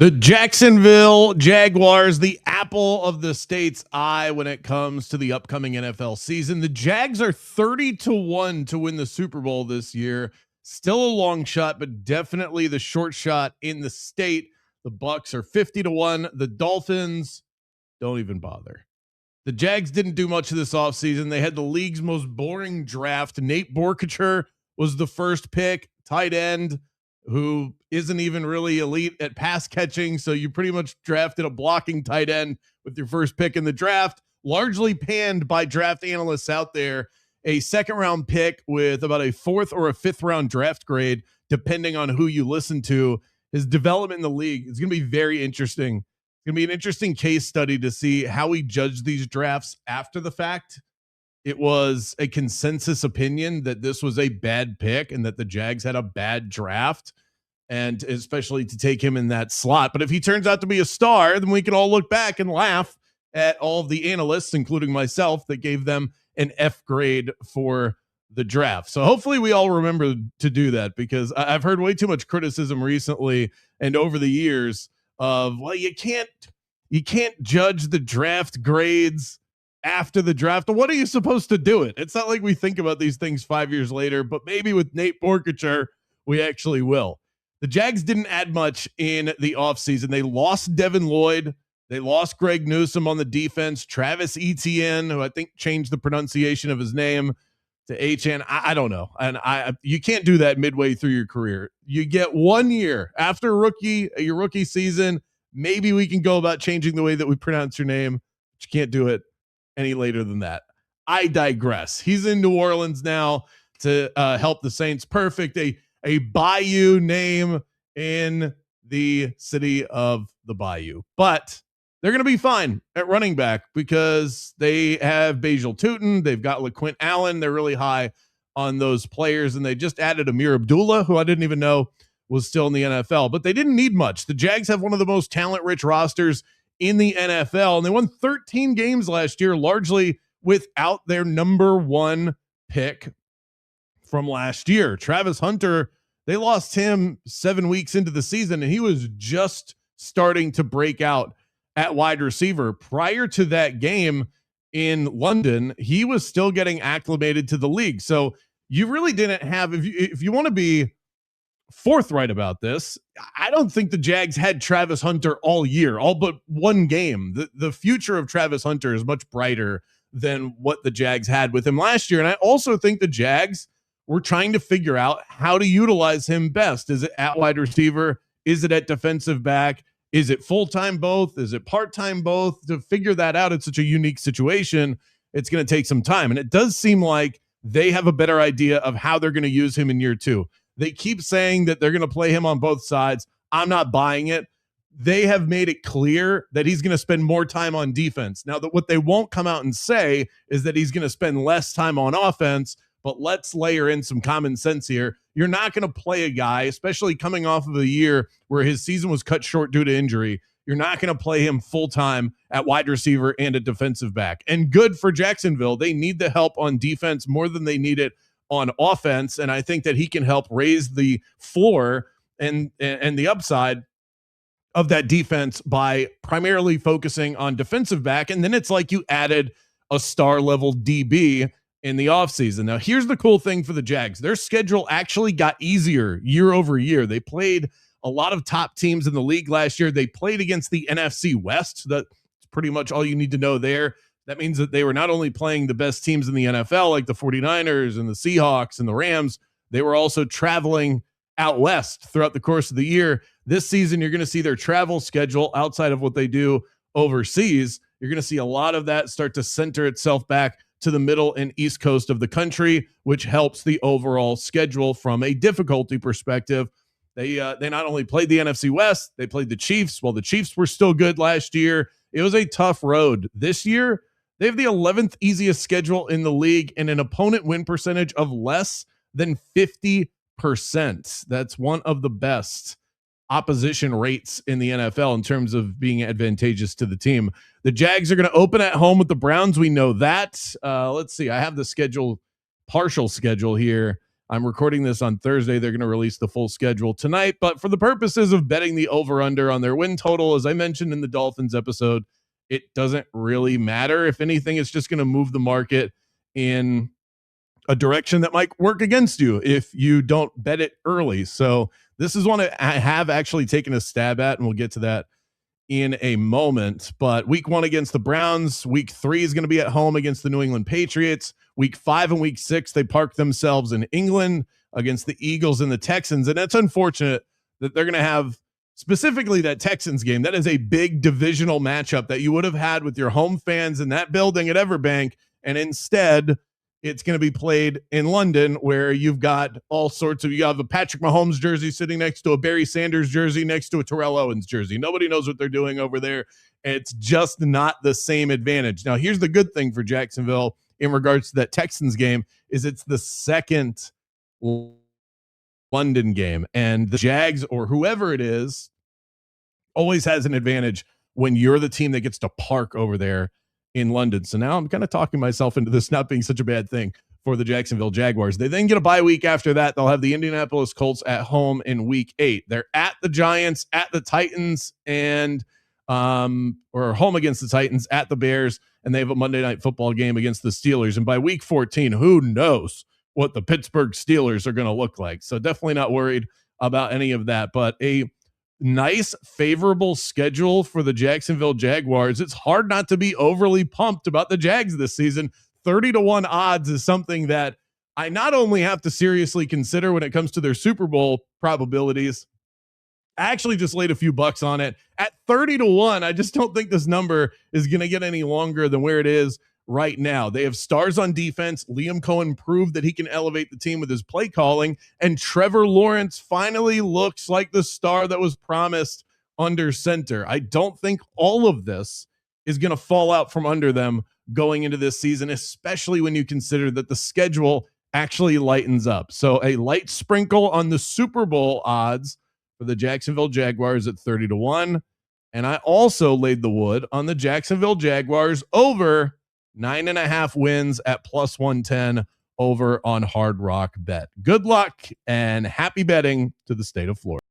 The Jacksonville Jaguars, the apple of the state's eye when it comes to the upcoming NFL season. The Jags are 30-1 to win the Super Bowl this year. Still a long shot, but definitely the short shot in the state. The Bucs are 50-1. The Dolphins don't even bother. The Jags didn't do much of this offseason. They had the league's most boring draft. Nate Borkacher was the first pick, tight end, who isn't even really elite at pass catching. So you pretty much drafted a blocking tight end with your first pick in the draft, largely panned by draft analysts out there. A second round pick with about a fourth or a fifth round draft grade, depending on who you listen to. His development in the league is going to be very interesting. It's going to be an interesting case study to see how we judge these drafts after the fact. It was a consensus opinion that this was a bad pick and that the Jags had a bad draft, and especially to take him in that slot. But if he turns out to be a star, then we can all look back and laugh at all of the analysts, including myself, that gave them an F grade for the draft. So hopefully we all remember to do that, because I've heard way too much criticism recently and over the years of, well, you can't judge the draft grades after the draft. What are you supposed to do it? It's not like we think about these things 5 years later, but maybe with Nate Borkacher, we actually will. The Jags didn't add much in the offseason. They lost Devin Lloyd. They lost Greg Newsome on the defense. Travis Etienne, who I think changed the pronunciation of his name to HN. I don't know. And you can't do that midway through your career. You get 1 year after your rookie season. Maybe we can go about changing the way that we pronounce your name, but you can't do it any later than that. I digress. He's in New Orleans now to help the Saints. Perfect. A Bayou name in the city of the Bayou. But they're going to be fine at running back because they have Basil Tootin. They've got LaQuint Allen. They're really high on those players. And they just added Amir Abdullah, who I didn't even know was still in the NFL. But they didn't need much. The Jags have one of the most talent-rich rosters in the NFL, and they won 13 games last year, largely without their number one pick from last year. Travis Hunter, they lost him 7 weeks into the season, and he was just starting to break out at wide receiver. Prior to that game in London, he was still getting acclimated to the league. So you really didn't have, if you want to be forthright about this, I don't think the Jags had Travis Hunter all year, all but one game. The future of Travis Hunter is much brighter than what the Jags had with him last year. And I also think the Jags were trying to figure out how to utilize him best. Is it at wide receiver? Is it at defensive back? Is it full-time both? Is it part-time both? To figure that out, it's such a unique situation. It's going to take some time. And it does seem like they have a better idea of how they're going to use him in year two. They keep saying that they're going to play him on both sides. I'm not buying it. They have made it clear that he's going to spend more time on defense. Now, what they won't come out and say is that he's going to spend less time on offense, but let's layer in some common sense here. You're not going to play a guy, especially coming off of a year where his season was cut short due to injury. You're not going to play him full-time at wide receiver and at defensive back. And good for Jacksonville. They need the help on defense more than they need it on offense. And I think that he can help raise the floor and the upside of that defense by primarily focusing on defensive back. And then it's like you added a star level DB in the offseason. Now, here's the cool thing for the Jags. Their schedule actually got easier year over year. They played a lot of top teams in the league last year. They played against the NFC West. That's pretty much all you need to know there. That means that they were not only playing the best teams in the NFL, like the 49ers and the Seahawks and the Rams, they were also traveling out west throughout the course of the year. This season, you're going to see their travel schedule outside of what they do overseas. You're going to see a lot of that start to center itself back to the middle and east coast of the country, which helps the overall schedule from a difficulty perspective. They not only played the NFC West, they played the Chiefs. Well, the Chiefs were still good last year. It was a tough road. This year, they have the 11th easiest schedule in the league and an opponent win percentage of less than 50%. That's one of the best opposition rates in the NFL in terms of being advantageous to the team. The Jags are going to open at home with the Browns. We know that. Let's see. I have the partial schedule here. I'm recording this on Thursday. They're going to release the full schedule tonight. But for the purposes of betting the over-under on their win total, as I mentioned in the Dolphins episode, it doesn't really matter. If anything, it's just going to move the market in a direction that might work against you if you don't bet it early. So this is one I have actually taken a stab at, and we'll get to that in a moment. But week 1 against the Browns, week 3 is going to be at home against the New England Patriots. Week 5 and week 6, they park themselves in England against the Eagles and the Texans. And it's unfortunate that they're going to have specifically that Texans game. That is a big divisional matchup that you would have had with your home fans in that building at Everbank. And instead, it's going to be played in London, where you've got all sorts of, you have a Patrick Mahomes jersey sitting next to a Barry Sanders jersey next to a Terrell Owens jersey. Nobody knows what they're doing over there. It's just not the same advantage. Now, here's the good thing for Jacksonville in regards to that Texans game is it's the second London game, and the Jags or whoever it is always has an advantage when you're the team that gets to park over there in London. So now I'm kind of talking myself into this not being such a bad thing for the Jacksonville Jaguars. They then get a bye week after that. They'll have the Indianapolis Colts at home in week 8. They're at the Giants, at the Titans, and or home against the Titans, at the Bears, and they have a Monday Night Football game against the Steelers. And by week 14, who knows what the Pittsburgh Steelers are going to look like. So definitely not worried about any of that, but a nice, favorable schedule for the Jacksonville Jaguars. It's hard not to be overly pumped about the Jags this season. 30-1 odds is something that I not only have to seriously consider when it comes to their Super Bowl probabilities. I actually just laid a few bucks on it at 30-1. I just don't think this number is going to get any longer than where it is right now. They have stars on defense. Liam Cohen proved that he can elevate the team with his play calling, and Trevor Lawrence finally looks like the star that was promised under center. I don't think all of this is going to fall out from under them going into this season, especially when you consider that the schedule actually lightens up. So a light sprinkle on the Super Bowl odds for the Jacksonville Jaguars at 30-1. And I also laid the wood on the Jacksonville Jaguars over 9.5 wins at plus 110 over on Hard Rock Bet. Good luck and happy betting to the state of Florida.